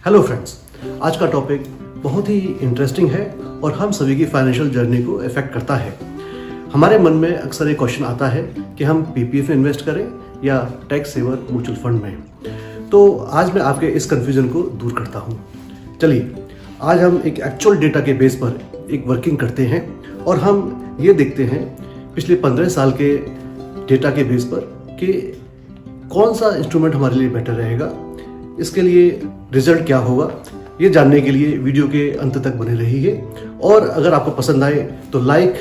Hello friends, आज का topic बहुत ही इंटरेस्टिंग है और हम सभी की फाइनेंशियल जर्नी को इफेक्ट करता है। हमारे मन में अक्सर एक क्वेश्चन आता है कि हम पीपीएफ में इन्वेस्ट करें या टैक्स सेवर म्यूचुअल फंड में। तो आज मैं आपके इस कंफ्यूजन को दूर करता हूँ। चलिए आज हम एक एक्चुअल डेटा के बेस पर एक वर्किंग करते हैं और हम ये देखते हैं पिछले 15 साल के डेटा के बेस पर कि कौन सा इंस्ट्रूमेंट हमारे लिए बेटर रहेगा, इसके लिए रिजल्ट क्या होगा। ये जानने के लिए वीडियो के अंत तक बने रहिए और अगर आपको पसंद आए तो लाइक,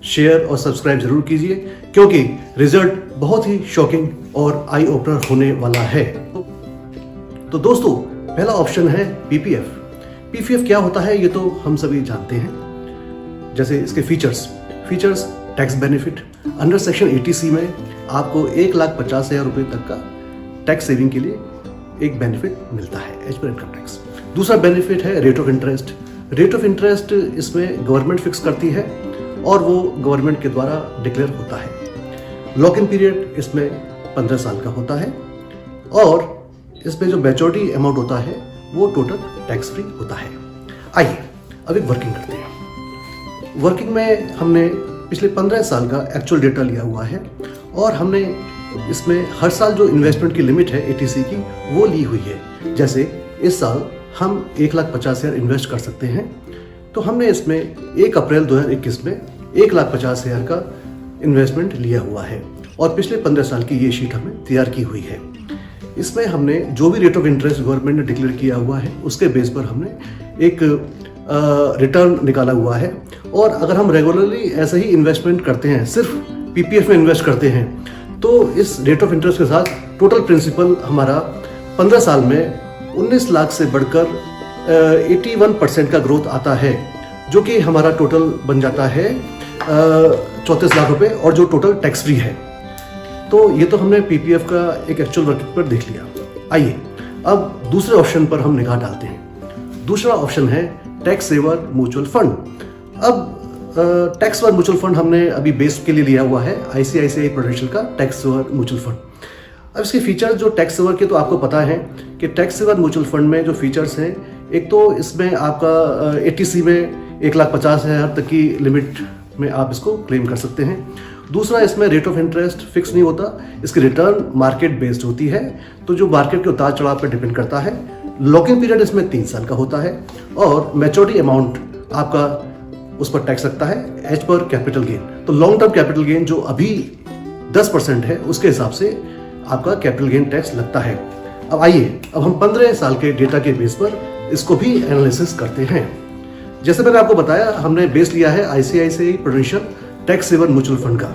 शेयर और सब्सक्राइब जरूर कीजिए, क्योंकि रिजल्ट बहुत ही शॉकिंग और आई ओपनर होने वाला है। तो दोस्तों, पहला ऑप्शन है पीपीएफ। पीपीएफ क्या होता है ये तो हम सभी जानते हैं। जैसे इसके features tax benefit under section 80C में आपको 1,50,000 रुपये तक का टैक्स सेविंग के लिए एक बेनिफिट मिलता है एज पर इनकम टैक्स। दूसरा बेनिफिट है rate of interest. Rate of interest इसमें गवर्नमेंट फिक्स करती है और वो गवर्नमेंट के द्वारा डिक्लेयर होता है। लॉक इन पीरियड इसमें 15 साल का होता है और इसमें जो मैच्योरिटी अमाउंट होता है वो टोटल टैक्स फ्री होता है। आइए अब एक वर्किंग करते हैं। वर्किंग में हमने पिछले 15 साल का एक्चुअल डेटा लिया हुआ है और हमने इसमें हर साल जो इन्वेस्टमेंट की लिमिट है 80C की वो ली हुई है। जैसे इस साल हम 1,50,000 इन्वेस्ट कर सकते हैं, तो हमने इसमें 1 अप्रैल 2021 में 1,50,000 का इन्वेस्टमेंट लिया हुआ है और पिछले 15 साल की ये शीट हमें तैयार की हुई है। इसमें हमने जो भी रेट ऑफ इंटरेस्ट गवर्नमेंट ने डिक्लेयर किया हुआ है उसके बेस पर हमने एक रिटर्न निकाला हुआ है। और अगर हम रेगुलरली ऐसे ही इन्वेस्टमेंट करते हैं, सिर्फ पीपीएफ में इन्वेस्ट करते हैं, तो इस रेट ऑफ इंटरेस्ट के साथ टोटल प्रिंसिपल हमारा 15 साल में 19 लाख से बढ़कर 81% का ग्रोथ आता है, जो कि हमारा टोटल बन जाता है 34 लाख रुपए और जो टोटल टैक्स फ्री है। तो ये तो हमने पीपीएफ का एक एक्चुअल वर्किंग पर देख लिया। आइए अब दूसरे ऑप्शन पर हम निगाह डालते हैं। दूसरा ऑप्शन है टैक्स सेवर म्यूचुअल फंड। अब टैक्स सेवर म्यूचुअल फंड हमने अभी बेस के लिए लिया हुआ है आईसीआईसीआई प्रूडेंशियल का टैक्स सेवर म्यूचुअल फंड। अब इसके फीचर्स जो टैक्स सेवर के तो आपको पता है कि टैक्स सेवर म्यूचुअल फंड में जो फीचर्स हैं, एक तो इसमें आपका 80C में 1,50,000 तक की लिमिट में आप इसको क्लेम कर सकते हैं। दूसरा, इसमें रेट ऑफ इंटरेस्ट फिक्स नहीं होता, इसकी रिटर्न मार्केट बेस्ड होती है, तो जो मार्केट के उतार चढ़ाव पर डिपेंड करता है। लॉकिंग पीरियड इसमें 3 साल का होता है और मैच्योरिटी अमाउंट आपका उस पर टैक्स लगता है एज पर कैपिटल गेन। तो लॉन्ग टर्म कैपिटल गेन जो अभी 10% है उसके हिसाब से आपका कैपिटल गेन टैक्स लगता है। अब आइए अब हम 15 साल के डेटा के बेस पर इसको भी एनालिसिस करते हैं। जैसे मैंने आपको बताया, हमने बेस लिया है ICICI Prudential tax saver mutual fund का।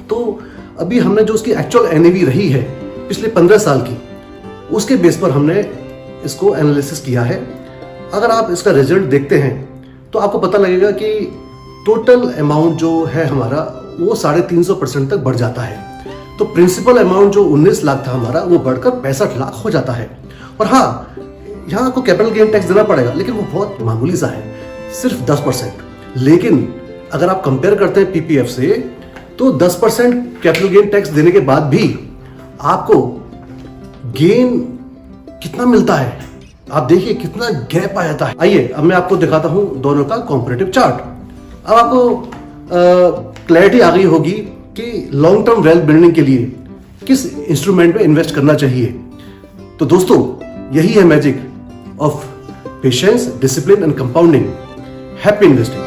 तो अभी हमने जो उसकी एक्चुअल एनएवी रही है पिछले 15 साल की, उसके बेस पर हमने इसको एनालिसिस किया है। अगर आप इसका रिजल्ट देखते हैं तो आपको पता लगेगा कि टोटल अमाउंट जो है हमारा वो 350% तक बढ़ जाता है। तो प्रिंसिपल अमाउंट जो 19 लाख था हमारा वो बढ़कर 65 लाख हो जाता है। और हाँ, यहाँ आपको कैपिटल गेन टैक्स देना पड़ेगा, लेकिन वो बहुत मामूली सा है, सिर्फ 10%। लेकिन अगर आप कंपेयर करते हैं पीपीएफ से, तो 10% कैपिटल गेन टैक्स देने के बाद भी आपको गेन कितना मिलता है, आप देखिए कितना गैप आ जाता है। आइए अब मैं आपको दिखाता हूं दोनों का कॉम्परेटिव चार्ट। अब आपको क्लैरिटी आ गई होगी कि लॉन्ग टर्म वेल्थ बिल्डिंग के लिए किस इंस्ट्रूमेंट में इन्वेस्ट करना चाहिए। तो दोस्तों, यही है magic of patience, discipline and compounding. Happy investing.